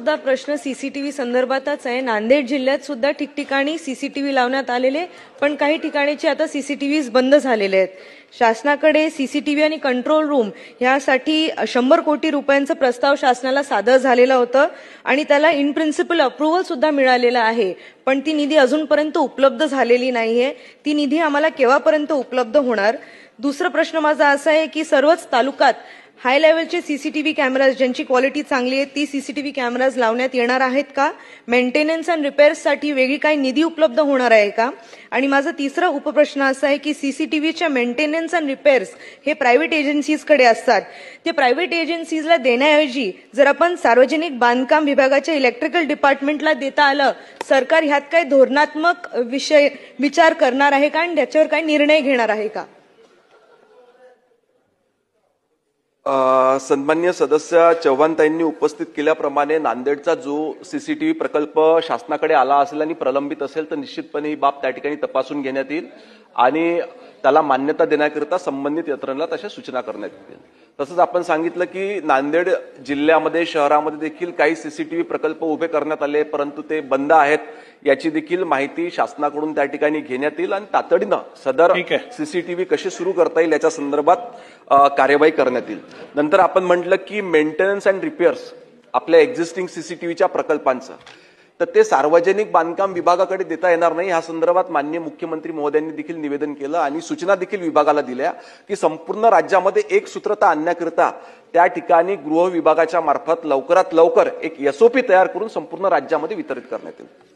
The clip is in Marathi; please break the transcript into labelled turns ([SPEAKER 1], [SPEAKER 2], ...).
[SPEAKER 1] सुद्धा प्रश्न सीसीटीव्ही संदर्भातच आहे। नांदेड जिल्ह्यात सुद्धा ठिकठिकाणी सीसीटीव्ही लावण्यात आलेले, पण काही ठिकाणीचे आता सीसीटीव्ही बंद झालेले आहेत। शासनाकडे सीसीटीव्ही आणि कंट्रोल रूम यासाठी 100 कोटी रुपयांचा प्रस्ताव शासनाला सादर झालेला होता आणि त्याला इन प्रिन्सिपल अप्रूव्हल सुद्धा मिळालेला आहे, पण ती निधी अजूनपर्यंत उपलब्ध झालेली नाहीये। ती निधी आम्हाला केव्हापर्यंत उपलब्ध होणार? दुसरा प्रश्न माझा असा आहे की सर्वच तालुक्यात हाय लेवलचे सीसीटीव्ही कॅमेराज ज्यांची क्वालिटी चांगली आहे ती सीसीटीव्ही कॅमेराज लावण्यात येणार आहेत का? मेंटेनन्स अँड रिपेअर्ससाठी वेगळी काही निधी उपलब्ध होणार आहे का? आणि माझा तिसरा उपप्रश्न असा आहे की सीसीटीव्हीच्या मेंटेनन्स अँड रिपेअर्स हे प्रायव्हेट एजन्सीजकडे असतात। ते प्रायव्हेट एजन्सीजला देण्याऐवजी जर आपण सार्वजनिक बांधकाम विभागाच्या इलेक्ट्रिकल डिपार्टमेंटला देता आलं, सरकार ह्यात काही धोरणात्मक विचार करणार आहे का आणि त्याच्यावर काही निर्णय घेणार आहे का?
[SPEAKER 2] सन्मान्य सदस्य चव्हाणताईंनी उपस्थित केल्याप्रमाणे नांदेडचा जो सीसीटीव्ही प्रकल्प शासनाकडे आला असेल आणि प्रलंबित असेल तर निश्चितपणे ही बाब त्या ठिकाणी तपासून घेण्यात येईल आणि त्याला मान्यता देण्याकरिता संबंधित यंत्रणेला तशा सूचना करण्यात येतील। तसंच आपण सांगितलं की नांदेड जिल्ह्यामध्ये शहरामध्ये देखील काही सीसीटीव्ही प्रकल्प उभे करण्यात आले, परंतु ते बंद आहेत याची देखील माहिती शासनाकडून त्या ठिकाणी घेण्यात येईल आणि तातडीनं सदर सीसीटीव्ही कसे सुरू करता येईल याच्या संदर्भात कार्यवाही करण्यात येईल। नंतर आपण म्हटलं की मेंटेनन्स अँड रिपेअर्स आपल्या एक्झिस्टिंग सीसीटीव्हीच्या प्रकल्पांचं तर ते सार्वजनिक बांधकाम विभागाकडे देता येणार नाही। या संदर्भात माननीय मुख्यमंत्री महोदयांनी देखील निवेदन केलं आणि सूचना देखील विभागाला दिल्या की संपूर्ण राज्यामध्ये एक सूत्रता आणण्याकरिता त्या ठिकाणी गृह विभागाच्या मार्फत लवकरात लवकर एक SOP तयार करून संपूर्ण राज्यामध्ये वितरित करण्यात येईल।